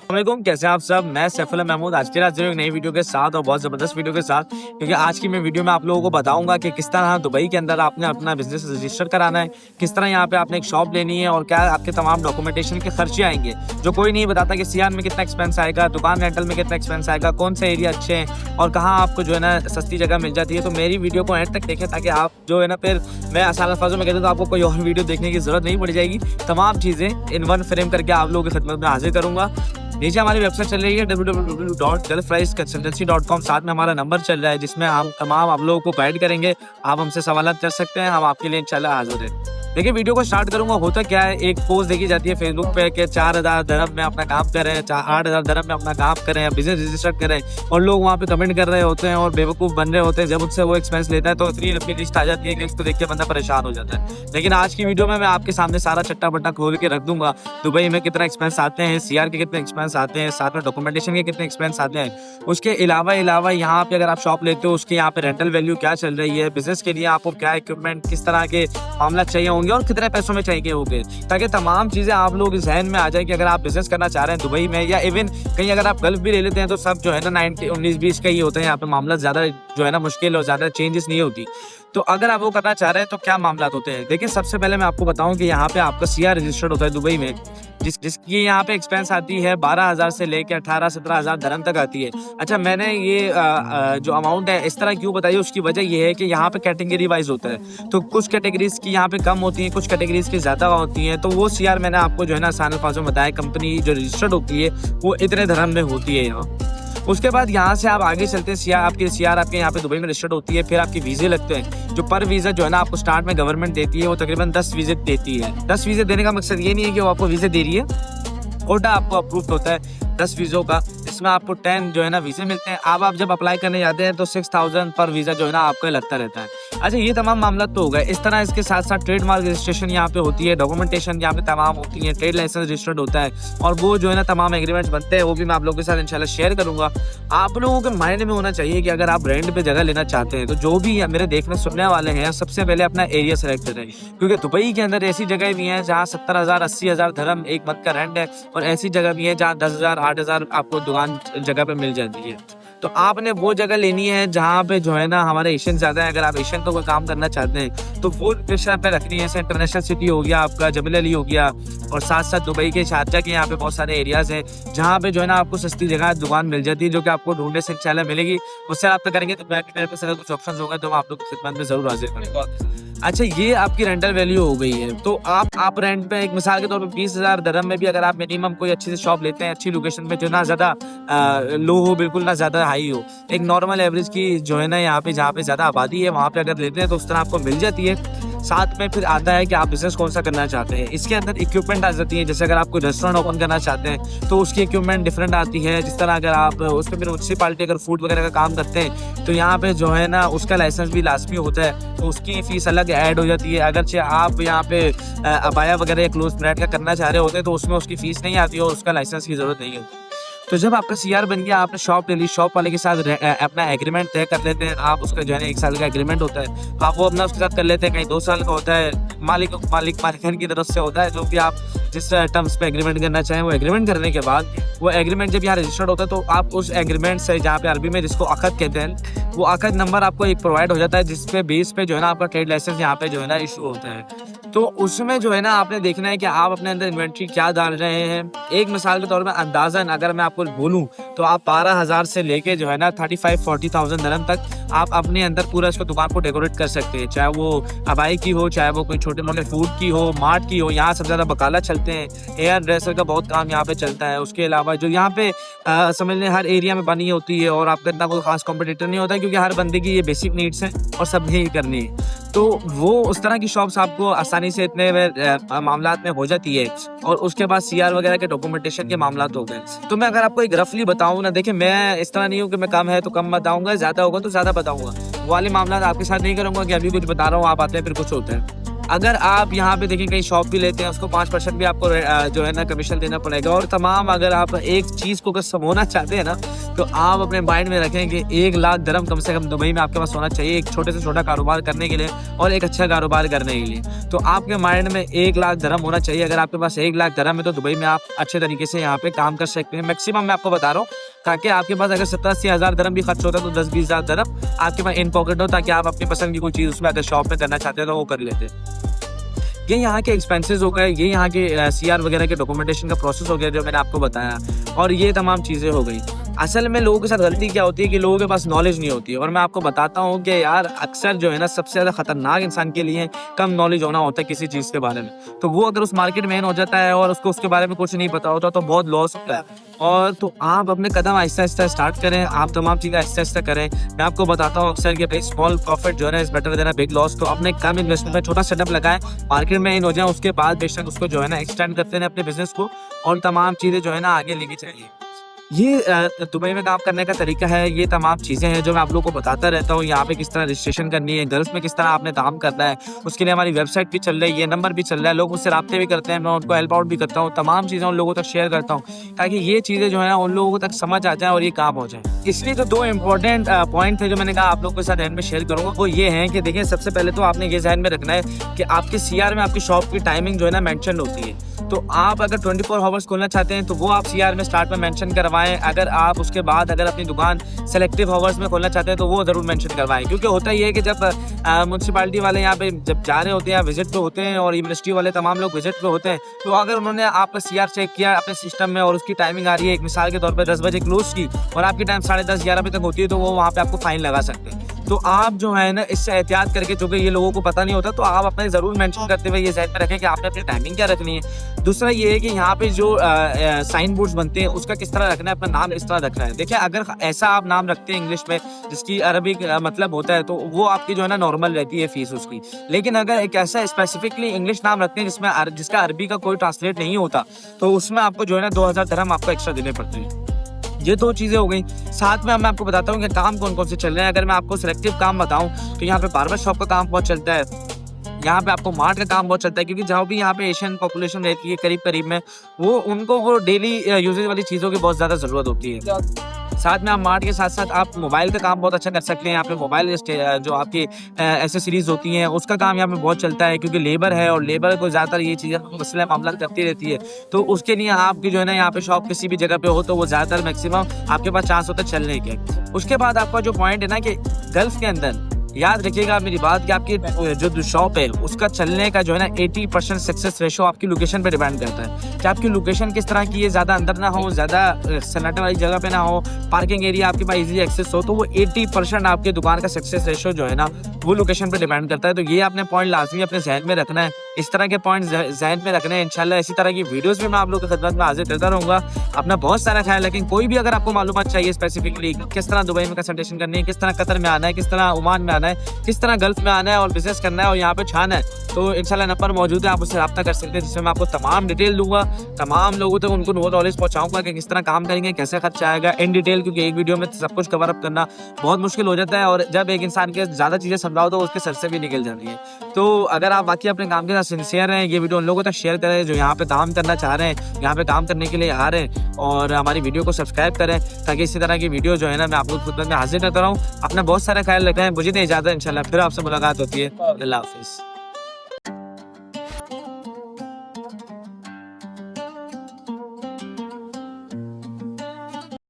वालेकुम, कैसे हैं आप सब। मैं सैफुल्लाह महमूद आज फिर हाजिर हूं एक नई वीडियो के साथ और बहुत ज़बरदस्त वीडियो के साथ, क्योंकि आज की मैं वीडियो में आप लोगों को बताऊंगा कि किस तरह दुबई के अंदर आपने अपना बिजनेस रजिस्टर कराना है, किस तरह यहाँ पे आपने एक शॉप लेनी है और क्या आपके तमाम डॉक्यूमेंटेशन के खर्चे आएंगे जो कोई नहीं बताता कि सीआर में कितना एक्सपेंस आएगा, दुकान रेंटल में कितना एक्सपेंस आएगा, कौन से एरिया अच्छे हैं और कहाँ आपको जो है ना सस्ती जगह मिल जाती है। तो मेरी वीडियो को एंड तक देखें ताकि आप जो है ना फिर मैं आसान अल्फाजों में कहता हूँ तो आपको कोई और वीडियो देखने की जरूरत नहीं पड़ जाएगी। तमाम चीज़ें इन वन फ्रेम करके आप लोगों की खिदमत में हाजिर करूँगा। नीचे हमारी वेबसाइट चल रही है www.gulfriceconsultancy.com। साथ में हमारा नंबर चल रहा है जिसमें हम तमाम आप लोगों को गाइड करेंगे। आप हमसे सवाल कर सकते हैं, हम आपके लिए इंशाल्लाह हाजिर हैं। देखिए वीडियो को स्टार्ट करूंगा। होता क्या है, एक पोस्ट देखी जाती है फेसबुक पे कि 4000 dirham में अपना काम करें, 8000 dirham में अपना काम करें, बिजनेस रजिस्टर करें, और लोग वहाँ पे कमेंट कर रहे होते हैं और बेवकूफ़ बन रहे होते हैं। जब उससे वो एक्सपेंस लेता है तो इतनी लंबी लिस्ट आ जाती है कि इसको देख के बंदा परेशान हो जाता है। लेकिन आज की वीडियो में मैं आपके सामने सारा चट्टा बट्टा खोल के रख दूंगा। दुबई में कितना एक्सपेंस आते हैं, सीआर के कितने एक्सपेंस आते हैं, साथ में डॉक्यूमेंटेशन के कितने एक्सपेंस आते हैं, उसके अलावा यहाँ पे अगर आप शॉप लेते हो उसके यहाँ पे रेंटल वैल्यू क्या चल रही है, बिजनेस के लिए आपको क्या इक्विपमेंट किस तरह के मामला चाहिए होंगे और कितने पैसों में चाहिए होंगे, ताकि तमाम चीज़ें आप लोग जहन में आ जाए कि अगर आप बिजनेस करना चाह रहे हैं दुबई में या इवन कहीं अगर आप गल्फ भी ले लेते हैं तो सब जो है ना 19-20 का ही होता है। यहाँ पे मामला ज़्यादा जो है ना मुश्किल और ज़्यादा चेंजेस नहीं होती। तो अगर आप वो करना चाह रहे हैं तो क्या मामला होते हैं। देखिए सबसे पहले मैं आपको बताऊं कि यहाँ पे आपका सीआर रजिस्टर्ड होता है दुबई में, जिसकी यहाँ पे एक्सपेंस आती है 12,000 से लेकर 18-17,000 dirham तक आती है। अच्छा, मैंने ये जो अमाउंट है इस तरह क्यों बताई, उसकी वजह ये है कि यहाँ पे कैटेगरी वाइज होता है। तो कुछ कैटेगरीज की यहाँ पे कम होती हैं, कुछ कैटेगरीज की ज़्यादा होती हैं। तो वो सीआर मैंने आपको जो है ना आसान अल्फाजों में बताया, कंपनी जो रजिस्टर्ड होती है वो इतने धर्म में होती है यहाँ। उसके बाद यहाँ से आप आगे चलते हैं, सीआर आपके यहाँ पे दुबई में रजिस्टर्ड होती है। फिर आपके वीज़े लगते हैं, जो पर वीज़ा जो है ना आपको स्टार्ट में गवर्नमेंट देती है, वो तकरीबन 10 वीज़े देती है। 10 वीज़े देने का मकसद ये नहीं है कि वो आपको वीज़े दे रही है, कोटा आपको अप्रूव होता है 10 वीज़ों का, इसमें आपको 10 जो है ना वीज़े मिलते हैं। अब आप जब अप्लाई करने जाते हैं तो 6000 पर वीज़ा जो है ना आपको लगता रहता है। अच्छा, ये तमाम मामला तो हो गए। इस तरह इसके साथ साथ ट्रेडमार्क रजिस्ट्रेशन यहाँ पे होती है, डॉक्यूमेंटेशन यहाँ पे तमाम होती है, ट्रेड लाइसेंस रजिस्टर्ड होता है और वो जो है ना तमाम एग्रीमेंट्स बनते हैं, वो भी मैं आप लोगों के साथ इंशाल्लाह शेयर करूँगा। आप लोगों के मायने में होना चाहिए कि अगर आप रेंट पे जगह लेना चाहते हैं तो जो भी मेरे देखने सुनने वाले हैं सबसे पहले अपना एरिया सेलेक्ट करें, क्योंकि दुबई के अंदर ऐसी जगह भी हैं जहाँ 70,000 80,000 dirham एक मंथ का रेंट है, और ऐसी जगह भी है जहाँ 10,000 8,000 आपको दुकान जगह पे मिल जाती है। तो आपने वो जगह लेनी है जहाँ पे जो है ना हमारे एशियन ज़्यादा है। अगर आप एशियन को कोई काम करना चाहते हैं तो वो लोकेशन पे रखनी है। जैसे इंटरनेशनल सिटी हो गया आपका, जबल अली हो गया, और साथ साथ दुबई के शारजा के यहाँ पे बहुत सारे एरियाज़ हैं जहाँ पे जो है ना आपको सस्ती जगह दुकान मिल जाती है, जो कि आपको ढूंढने से इंशाल्लाह मिलेगी। उससे आप करेंगे तो मेरे पास अगर कुछ ऑप्शन होगा तो हम आप लोग की खिदमत में ज़रूर हाजिर करेंगे। अच्छा, ये आपकी रेंटल वैल्यू हो गई है। तो आप रेंट पे एक मिसाल के तौर पे 20,000 dirham में भी अगर आप मिनिमम कोई अच्छी से शॉप लेते हैं, अच्छी लोकेशन पे, जो ना ज़्यादा लो हो बिल्कुल ना ज़्यादा हाई हो, एक नॉर्मल एवरेज की जो है ना यहाँ पे जहाँ पे ज़्यादा आबादी है वहाँ पे अगर लेते हैं तो उस तरह आपको मिल जाती है। साथ में फिर आता है कि आप बिजनेस कौन सा करना चाहते हैं। इसके अंदर इक्विपमेंट आ जाती है। जैसे अगर आप कोई रेस्टोरेंट ओपन करना चाहते हैं तो उसकी इक्विपमेंट डिफरेंट आती है। जिस तरह अगर आप उस पर म्यूनसिपालिटी अगर फूड वगैरह का काम करते हैं तो यहाँ पे जो है ना उसका लाइसेंस भी लाजमी होता है, तो उसकी फ़ीस अलग ऐड हो जाती है। अगरचे आप यहाँ पे अबाया वगैरह या क्लोज ब्रांड का करना चाह रहे होते हैं तो उसमें उसकी फ़ीस नहीं आती और उसका लाइसेंस की ज़रूरत नहीं होती। तो जब आपका सीआर बन गया, आपने शॉप ले ली, शॉप वाले के साथ अपना एग्रीमेंट तय कर लेते हैं। आप उसका जो है ना 1 साल का एग्रीमेंट होता है, आप वो अपना उसके साथ कर लेते हैं। कहीं 2 साल का होता है, मालिकन की तरफ से होता है, जो भी आप जिस टर्म्स पे एग्रीमेंट करना चाहें वो एग्रीमेंट करने के बाद वो एग्रीमेंट जब यहाँ रजिस्टर्ड होता है तो आप उस एग्रीमेंट से, जहाँ पे अरबी में जिसको अकद कहते हैं, वो अकद नंबर आपको एक प्रोवाइड हो जाता है, जिसपे बेस पे जो है ना आपका ट्रेड लाइसेंस यहाँ पे जो है ना इशू होता है। तो उसमें जो है ना आपने देखना है कि आप अपने अंदर इन्वेंट्री क्या डाल रहे हैं। एक मिसाल के तौर पर अंदाज़न अगर मैं आपको बोलूं तो आप 12,000 से लेके जो है ना 35-40,000 dirham तक आप अपने अंदर पूरा इसको दुकान को डेकोरेट कर सकते हैं। चाहे वो अबाई की हो, चाहे वो कोई छोटे मोटे फूड की हो, मार्ट की हो। यहाँ सबसे ज़्यादा बकाला चलते हैं, हेयर ड्रेसर का बहुत काम यहाँ पे चलता है। उसके अलावा जो यहाँ पे समझ लें हर एरिया में बनी होती है और आपका इतना कोई खास कॉम्पिटिटर नहीं होता है, क्योंकि हर बंदे की ये बेसिक नीड्स हैं और सब ही करनी है। तो वो उस तरह की शॉप्स आपको आसानी से इतने मामलात में हो जाती है। और उसके बाद सीआर वगैरह के डॉक्यूमेंटेशन के मामलात हो गए। तो मैं अगर आपको एक रफली बताऊँ ना, देखिए मैं इस तरह नहीं हूँ कि मैं कम है तो कम बताऊँगा, ज़्यादा होगा तो ज़्यादा बताऊँगा। वो वाले मामला आपके साथ नहीं करूँगा कि अभी कुछ बता रहा हूँ आप आते हैं फिर कुछ होता है। अगर आप यहाँ पे देखिए कहीं शॉप भी लेते हैं उसको 5% भी आपको जो है ना कमीशन देना पड़ेगा। और तमाम अगर आप एक चीज़ को अगर होना चाहते हैं ना तो आप अपने माइंड में रखें कि 1 लाख दिरहम कम से कम दुबई में आपके पास होना चाहिए एक छोटे से छोटा कारोबार करने के लिए और एक अच्छा कारोबार करने के लिए। तो आपके माइंड में 1 लाख दिरहम होना चाहिए। अगर आपके पास 1 लाख दिरहम है तो दुबई में आप अच्छे तरीके से यहाँ पे काम कर सकते हैं। मैक्सिमम मैं आपको बता रहा हूँ, ताकि आपके पास अगर 70-80 हज़ार दिरहम भी खर्च होता है तो 10-20 हज़ार दिरहम आपके पास इन पॉकेट हो, ताकि आप अपनी पसंद की कोई चीज़ उसमें अगर शॉप में करना चाहते हैं तो वो कर लेते हैं। ये यहाँ के एक्सपेंसेस हो गए, ये यहाँ के CR वगैरह के डॉक्यूमेंटेशन का प्रोसेस हो गया जो मैंने आपको बताया, और ये तमाम चीज़ें हो गई। असल में लोगों के साथ गलती क्या होती है कि लोगों के पास नॉलेज नहीं होती है। और मैं आपको बताता हूँ कि यार अक्सर जो है ना सबसे ज़्यादा ख़तरनाक इंसान के लिए कम नॉलेज होना होता है किसी चीज़ के बारे में। तो वो अगर उस मार्केट में हो जाता है और उसको उसके बारे में कुछ नहीं पता होता तो बहुत लॉस होता है। और तो आप अपने कदम आहिस्ता आहिस्ता स्टार्ट करें, आप तमाम चीज़ें आहिस्ता आहिस्ता करें। मैं आपको बताता हूँ अक्सर कि भाई स्मॉल प्रॉफिट जो है ना is better than a big loss. तो अपने कम इन्वेस्टमेंट में छोटा सेटअप लगाएं, मार्केट में इन हो जाए, उसके बाद बेशक उसको जो है ना एक्सटेंड करते हैं अपने बिजनेस को और तमाम चीज़ें जो है ना आगे लेके चलिए। ये दुबई में काम करने का तरीका है, ये तमाम चीज़ें हैं जो मैं आप लोगों को बताता रहता हूँ। यहाँ पे किस तरह रजिस्ट्रेशन करनी है, गल्फ में किस तरह आपने काम करना है, उसके लिए हमारी वेबसाइट भी चल रही है, ये नंबर भी चल रहा है, लोग उससे राब्ते भी करते हैं, मैं उनको हेल्प आउट भी करता हूँ, तमाम चीज़ें उन लोगों तक शेयर करता हूँ ताकि ये चीज़ें जो है ना उन लोगों तक समझ आ जाए और ये काम हो जाए। इसलिए जो 2 इंपॉर्टेंट पॉइंट थे जो मैंने कहा आप लोगों के साथ एंड में शेयर करूँगा वो ये हैं कि देखिए सबसे पहले तो आपने ये ध्यान में रखना है कि आपके CR में आपकी शॉप की टाइमिंग जो है ना मेंशन होती है। तो आप अगर 24 आवर्स खोलना चाहते हैं तो वो आप CR में स्टार्ट में मेंशन करवाएं। अगर आप उसके बाद अगर अपनी दुकान सेलेक्टिव आवर्स में खोलना चाहते हैं तो वो ज़रूर मेंशन करवाएं, क्योंकि होता ये है कि जब म्यूनसिपालिटी वाले यहाँ पे जब जा रहे होते हैं, विजिट पे होते हैं और यूनिवर्सिटी वाले तमाम लोग विजिट पे होते हैं, तो अगर उन्होंने आपका CR चेक किया अपने सिस्टम में और उसकी टाइमिंग आ रही है एक मिसाल के तौर पर 10 बजे क्लोज की और आपकी टाइम 10:30-11 बजे तक होती है, तो वो वहाँ पर आपको फाइन लगा सकते हैं। तो आप जो है ना इससे एहतियात करके, चूँकि ये लोगों को पता नहीं होता, तो आप अपने ज़रूर मेंशन करते हुए ये ज़हन में रखें कि आपने अपनी टाइमिंग क्या रखनी है। दूसरा ये है कि यहाँ पे जो साइन बोर्ड्स बनते हैं उसका किस तरह रखना है, अपना नाम किस तरह रखना है। देखिए अगर ऐसा आप नाम रखते हैं इंग्लिश में जिसकी अरबी मतलब होता है तो वो आपकी जो है ना नॉर्मल रहती है फीस उसकी। लेकिन अगर एक ऐसा स्पेसिफिकली इंग्लिश नाम रखते हैं जिसका अरबी का कोई ट्रांसलेट नहीं होता तो उसमें आपको जो है ना 2000 दिरहम आपको एक्स्ट्रा देने पड़ते हैं। ये 2 चीज़ें हो गई। साथ में मैं आपको बताता हूँ कि काम कौन कौन से चल रहे हैं। अगर मैं आपको सिलेक्टिव काम बताऊँ तो यहाँ पे बार्बर शॉप का काम बहुत चलता है, यहाँ पे आपको मार्ट का काम बहुत चलता है, क्योंकि जहाँ भी यहाँ पे एशियन पॉपुलेशन रहती है करीब में, वो डेली यूजेज वाली चीज़ों की बहुत ज़्यादा ज़रूरत होती है। साथ में आप मार्ट के साथ साथ आप मोबाइल का काम बहुत अच्छा कर सकते हैं। यहाँ पे मोबाइल जो आपकी एसेसरीज होती हैं उसका काम यहाँ पे बहुत चलता है, क्योंकि लेबर है और लेबर को ज़्यादातर ये चीज़ें मसला मामला करती रहती है। तो उसके लिए आपकी जो है ना यहाँ पे शॉप किसी भी जगह पे हो तो वो ज़्यादातर मैक्सिमम आपके पास चांस होता है चलने के। उसके बाद आपका जो पॉइंट है ना कि गल्फ के अंदर याद रखिएगा मेरी बात कि आपकी जो शॉप है उसका चलने का जो है ना 80% सक्सेस रेशो आपकी लोकेशन पे डिपेंड करता है कि आपकी लोकेशन किस तरह की है, ज़्यादा अंदर ना हो, ज़्यादा सन्नाटे वाली जगह पे ना हो, पार्किंग एरिया आपके पास इजीली एक्सेस हो, तो वो 80% आपकी दुकान का सक्सेस रेशो जो है ना वो लोकेशन पे डिपेंड करता है। तो ये आपने पॉइंट लाजमी अपने जहन में रखना है, इस तरह के पॉइंट जहन में रखने हैं। इंशाल्लाह इसी तरह की वीडियोस भी मैं आप लोगों की खिदमत में हाजिर करता रहूँगा। अपना बहुत सारा ख्याल, लेकिन कोई भी अगर आपको मालूमात चाहिए स्पेसिफिकली किस तरह दुबई में कंसल्टेशन करनी है, किस तरह कतर में आना है, किस तरह ओमान में आना है, किस तरह गल्फ में आना है और बिजनेस करना है और यहाँ पे छाना है, तो इंशाल्लाह नंबर मौजूद है, आप उससे रब्ता कर सकते हैं, जिसमें मैं आपको तमाम डिटेल दूंगा, तमाम लोगों तक उनको वो नॉलेज पहुँचाऊंगा कि किस तरह काम करेंगे, कैसे खर्चा आएगा इन डिटेल, क्योंकि एक वीडियो में सब कुछ कवर अप करना बहुत मुश्किल हो जाता है और जब एक इंसान के ज़्यादा चीज़ें समझाओ तो उसके सर से भी निकल जाती है। तो अगर आप बाकी अपने काम के साथ सिंसियर हैं, ये वीडियो उन लोगों तक शेयर करें जो यहाँ पे काम करना चाह रहे हैं, यहाँ पे काम करने के लिए आ रहे हैं, और हमारी वीडियो को सब्सक्राइब करें ताकि इसी तरह की वीडियो जो है ना मैं आपको खुद में हाजिर करता रहूँ। अपना बहुत सारा ख्याल रखें, मुझे तो इजाज़त है, इंशाल्लाह फिर आपसे मुलाकात होती है। अल्लाह हाफिज़।